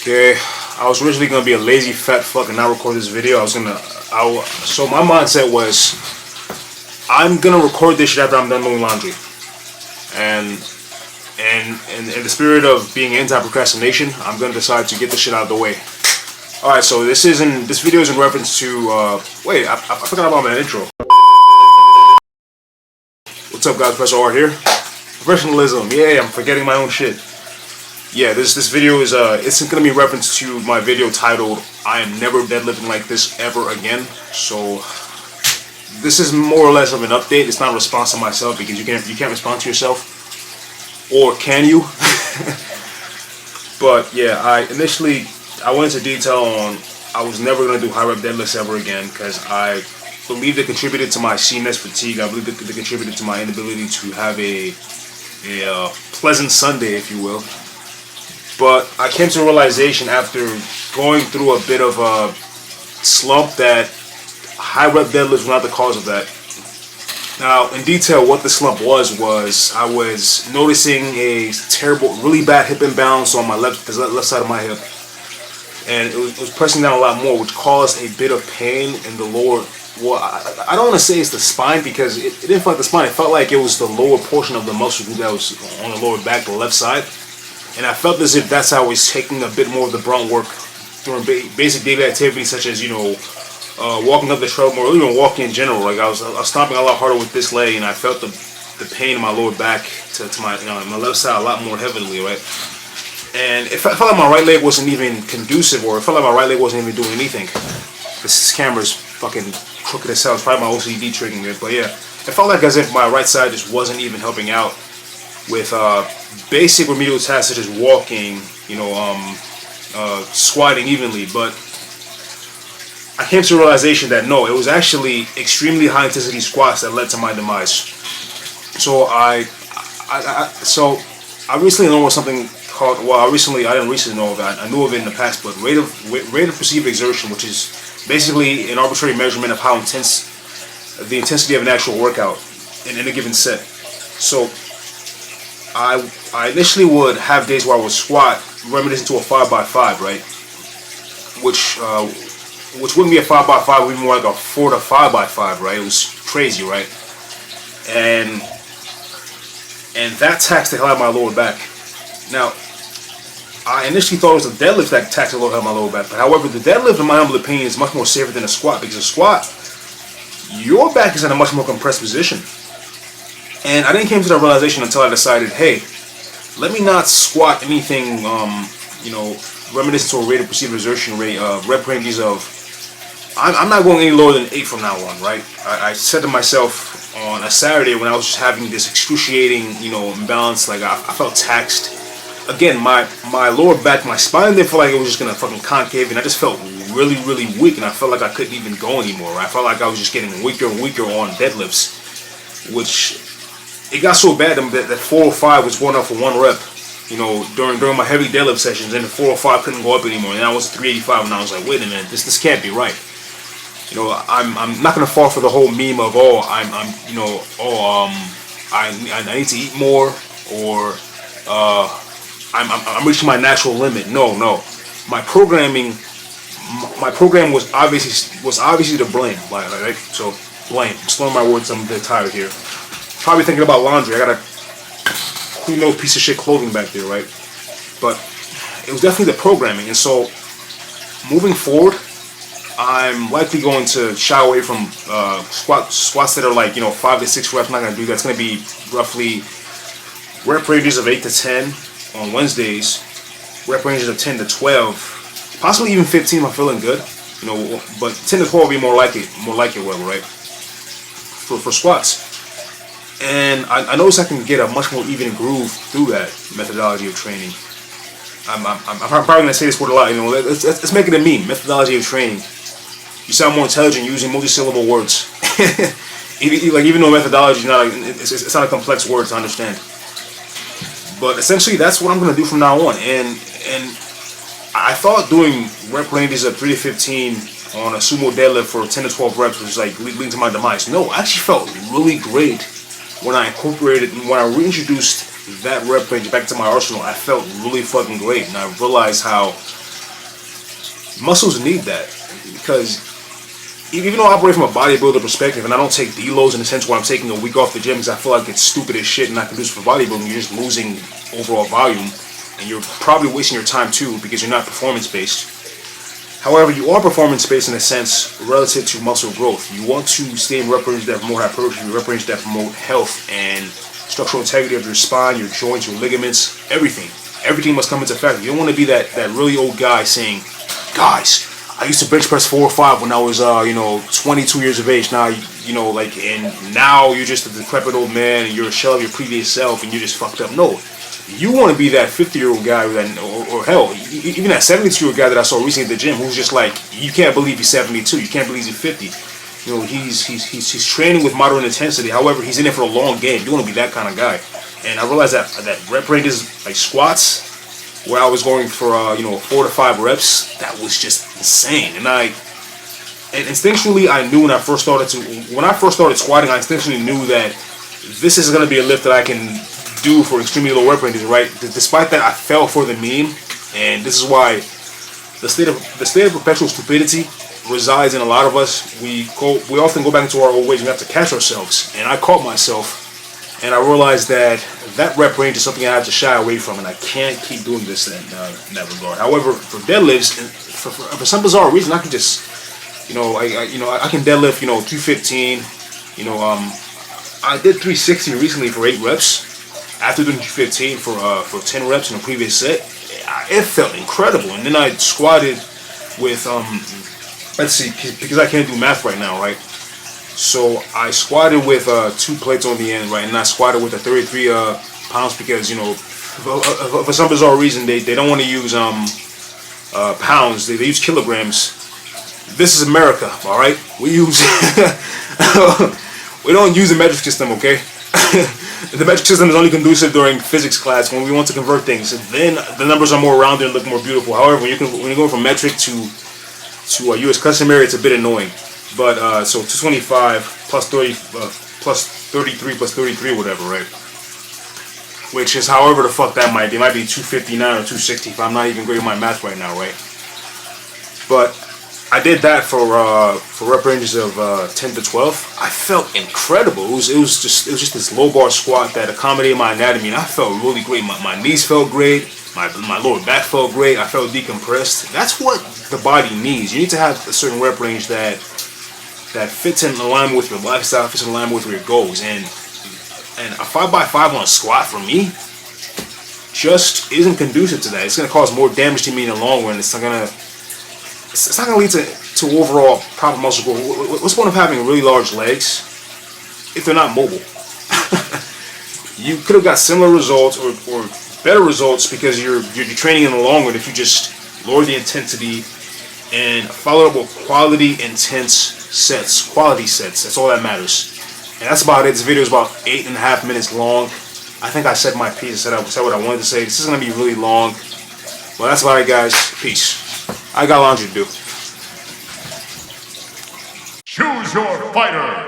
Okay, I was originally gonna be a lazy fat fuck and not record this video. So my mindset was, I'm gonna record this shit after I'm done doing laundry, and in the spirit of being anti-procrastination, I'm gonna decide to get this shit out of the way. All right, so this video is in reference to wait, I forgot about my intro. What's up, guys? Professor R here. Professionalism. Yeah, I'm forgetting my own shit. Yeah, this video is it's gonna be in reference to my video titled "I am never deadlifting like this ever again." So this is more or less of an update. It's not a response to myself because you can't respond to yourself, or can you? But yeah, I went into detail on I was never gonna do high rep deadlifts ever again because I believe they contributed to my CNS fatigue. I believe they contributed to my inability to have a pleasant Sunday, if you will. But I came to a realization after going through a bit of a slump that high rep deadlifts were not the cause of that. Now, in detail, what the slump was I was noticing a terrible, really bad hip imbalance on the left side of my hip, and it was pressing down a lot more, which caused a bit of pain in the lower. Well, I don't want to say it's the spine because it didn't feel like the spine. It felt like it was the lower portion of the muscle group that was on the lower back, the left side. And I felt as if that's how I was taking a bit more of the brunt work during basic daily activities such as, walking up the treadmill or even walking in general. Like I was stomping a lot harder with this leg, and I felt the pain in my lower back to my my left side a lot more heavily, right? And it felt like my right leg wasn't even conducive, or it felt like my right leg wasn't even doing anything. This camera's fucking crooked as hell. It's probably my OCD triggering it, but yeah, it felt like as if my right side just wasn't even helping out with basic remedial tasks such as walking, squatting evenly. But I came to a realization that no, it was actually extremely high intensity squats that led to my demise. So I recently learned something called, I didn't recently know of it. I knew of it in the past, but rate of perceived exertion, which is basically an arbitrary measurement of how intense the intensity of an actual workout in a given set. So I initially would have days where I would squat reminiscent to a 5x5, right? Which wouldn't be a 5x5, it would be more like a 4 to 5x5, right? It was crazy, right? And that taxed the hell out of my lower back. Now, I initially thought it was the deadlift that taxed the hell out of my lower back. But however, the deadlift, in my humble opinion, is much more safer than a squat, because a squat, your back is in a much more compressed position. And I didn't come to that realization until I decided, hey, let me not squat anything, reminiscent to a rate of perceived exertion rate, rep ranges of, I'm not going any lower than 8 from now on, right? I said to myself on a Saturday when I was just having this excruciating, imbalance, like I felt taxed. Again, my lower back, my spine didn't feel like it was just gonna fucking concave, and I just felt really, really weak, and I felt like I couldn't even go anymore. Right? I felt like I was just getting weaker and weaker on deadlifts, which it got so bad that 405 was going up for one rep, during my heavy deadlift sessions, and the 405 couldn't go up anymore, and I was 385, and I was like, wait a minute, this can't be right. I'm not gonna fall for the whole meme of I need to eat more, or I'm reaching my natural limit. No. My program was obviously to blame. Right? So blame. I'm slowing my words. I'm a bit tired here. Probably thinking about laundry. I got a who knows piece of shit clothing back there, right? But it was definitely the programming. And so moving forward, I'm likely going to shy away from squats that are like 5 to 6 reps. I'm not gonna do that. It's gonna be roughly rep ranges of 8 to 10 on Wednesdays, rep ranges of 10 to 12, possibly even 15 if I'm feeling good, but 10 to 12 will be more like it, whatever, right? For squats. And I notice I can get a much more even groove through that methodology of training. I'm probably gonna say this word a lot. Let's make it a meme. Methodology of training. You sound more intelligent using multi-syllable words. even though methodology is not it's not a complex word to understand. But essentially, that's what I'm gonna do from now on. And I thought doing rep ranges of 3 to 15 on a sumo deadlift for 10 to 12 reps was like leading to my demise. No, I actually felt really great when I reintroduced that rep range back to my arsenal. I felt really fucking great, and I realized how Muscles need that because even though I operate from a bodybuilder perspective and I don't take deloads in the sense where I'm taking a week off the gym because I feel like it's stupid as shit and not conducive for bodybuilding, you're just losing overall volume and you're probably wasting your time too because you're not performance based. However, you are performance based in a sense relative to muscle growth. You want to stay in rep ranges that promote hypertrophy, rep ranges that promote health and structural integrity of your spine, your joints, your ligaments, everything. Everything must come into effect. You don't want to be that really old guy saying, guys, I used to bench press 4 or 5 when I was 22 years of age. Now and now you're just a decrepit old man and you're a shell of your previous self and you're just fucked up. No, you want to be that 50-year-old guy or hell, even that 72-year-old guy that I saw recently at the gym who's just like, you can't believe he's 72, you can't believe he's 50. He's training with moderate intensity. However, he's in it for a long game. You want to be that kind of guy. And I realized that rep ranges like squats, where I was going for 4 to 5 reps, that was just insane. And instinctually I knew when I first started squatting, I instinctually knew that this is going to be a lift that I can do for extremely low rep ranges, right? Despite that, I fell for the meme, and this is why the state of perpetual stupidity resides in a lot of us. We often go back into our old ways. We have to catch ourselves, and I caught myself. And I realized that rep range is something I have to shy away from, and I can't keep doing this in that regard. However, for deadlifts, for some bizarre reason, I can just, I can deadlift, 215. I did 360 recently for 8 reps. After doing 215 for 10 reps in a previous set, it felt incredible. And then I squatted with let's see, because I can't do math right now, right? So I squatted with 2 plates on the end, right, and I squatted with the 33 pounds because for some bizarre reason they don't want to use pounds. They use kilograms. This is America, all right. We use we don't use the metric system, okay? The metric system is only conducive during physics class when we want to convert things. Then the numbers are more rounded and look more beautiful. However, when you go from metric to U.S. customary, it's a bit annoying. But so 225 plus 30 plus 33 plus 33, whatever, right? Which is however the fuck that might be. It might be 259 or 260 if I'm not even great at my math right now, right? But I did that for rep ranges of 10 to 12. I felt incredible. It was just this low bar squat that accommodated my anatomy, and I felt really great. My knees felt great. My lower back felt great. I felt decompressed. That's what the body needs. You need to have a certain rep range that fits in alignment with your lifestyle, fits in alignment with your goals. And a 5x5 on a squat for me just isn't conducive to that. It's gonna cause more damage to me in the long run. It's not gonna lead to overall proper muscle growth. What's the point of having really large legs if they're not mobile? You could have got similar results or better results because you're training in the long run if you just lower the intensity and follow up with quality sets. That's all that matters. And that's about it. This video is about 8.5 minutes long. I think I said my piece. I said what I wanted to say. This is going to be really long. Well, that's about it, guys. Peace. I got laundry to do. Choose your fighter.